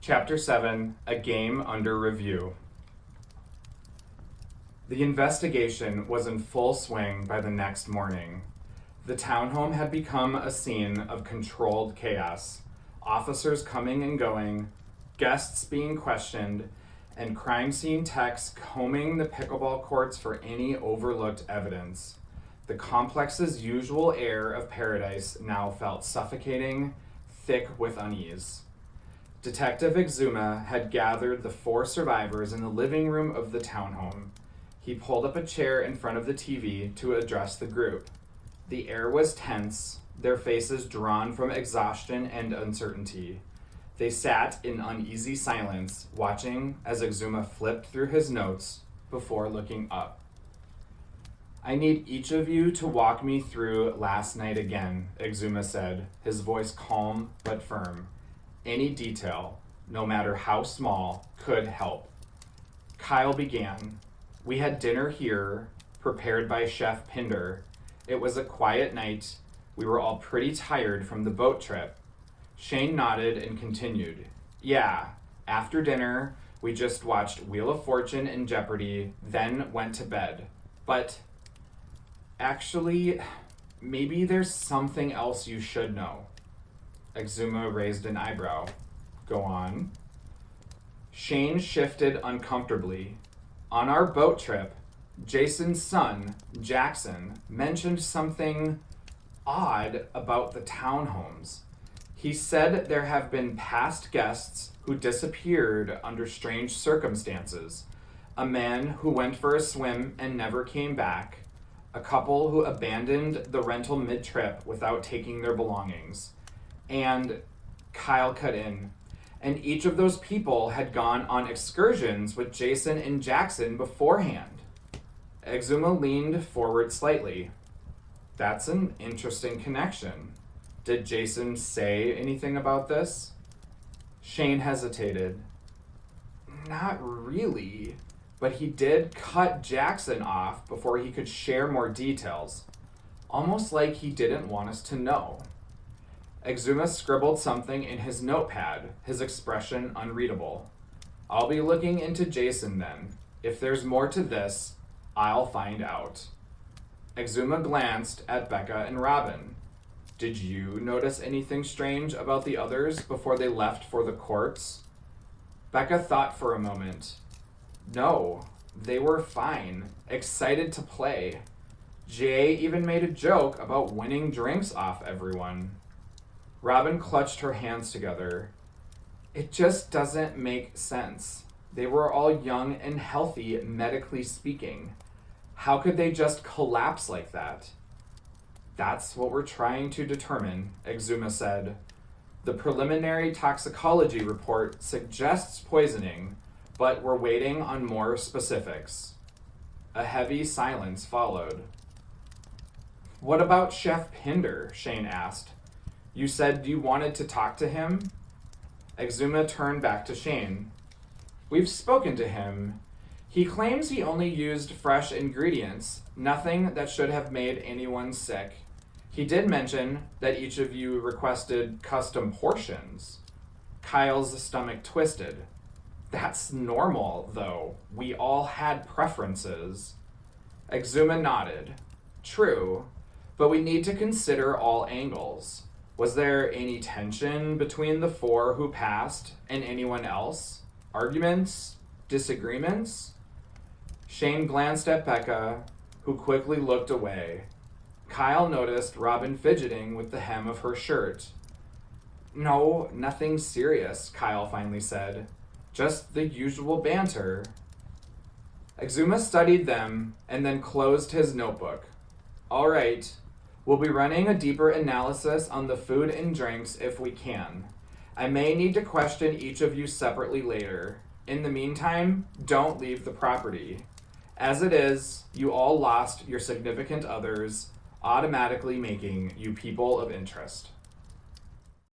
Chapter 7, A Game Under Review. The investigation was in full swing by the next morning. The townhome had become a scene of controlled chaos, officers coming and going, guests being questioned, and crime scene techs combing the pickleball courts for any overlooked evidence. The complex's usual air of paradise now felt suffocating, thick with unease. Detective Exuma had gathered the 4 survivors in the living room of the townhome. He pulled up a chair in front of the TV to address the group. The air was tense, their faces drawn from exhaustion and uncertainty. They sat in uneasy silence, watching as Exuma flipped through his notes before looking up. "I need each of you to walk me through last night again," Exuma said, his voice calm but firm. "Any detail, no matter how small, could help." Kyle began. "We had dinner here, prepared by Chef Pinder. It was a quiet night. We were all pretty tired from the boat trip." Shane nodded and continued. "Yeah, after dinner, we just watched Wheel of Fortune and Jeopardy, then went to bed. But actually, maybe there's something else you should know." Exuma raised an eyebrow. "Go on." Shane shifted uncomfortably. "On our boat trip, Jason's son, Jackson, mentioned something odd about the townhomes. He said there have been past guests who disappeared under strange circumstances. A man who went for a swim and never came back. A couple who abandoned the rental mid-trip without taking their belongings. And," Kyle cut in, "and each of those people had gone on excursions with Jason and Jackson beforehand." Exuma leaned forward slightly. "That's an interesting connection. Did Jason say anything about this?" Shane hesitated. "Not really, but he did cut Jackson off before he could share more details, almost like he didn't want us to know." Exuma scribbled something in his notepad, his expression unreadable. "I'll be looking into Jason then. If there's more to this, I'll find out." Exuma glanced at Becca and Robin. "Did you notice anything strange about the others before they left for the courts?" Becca thought for a moment. "No, they were fine, excited to play. Jay even made a joke about winning drinks off everyone." Robin clutched her hands together. "It just doesn't make sense. They were all young and healthy, medically speaking. How could they just collapse like that?" "That's what we're trying to determine," Exuma said. "The preliminary toxicology report suggests poisoning, but we're waiting on more specifics." A heavy silence followed. "What about Chef Pinder?" Shane asked. "You said you wanted to talk to him?" Exuma turned back to Shane. "We've spoken to him. He claims he only used fresh ingredients, nothing that should have made anyone sick. He did mention that each of you requested custom portions." Kyle's stomach twisted. "That's normal, though. We all had preferences." Exuma nodded. "True, but we need to consider all angles. Was there any tension between the 4 who passed and anyone else? Arguments? Disagreements?" Shane glanced at Becca, who quickly looked away. Kyle noticed Robin fidgeting with the hem of her shirt. "No, nothing serious," Kyle finally said. "Just the usual banter." Exuma studied them and then closed his notebook. "All right. We'll be running a deeper analysis on the food and drinks if we can. I may need to question each of you separately later. In the meantime, don't leave the property. As it is, you all lost your significant others, automatically making you people of interest."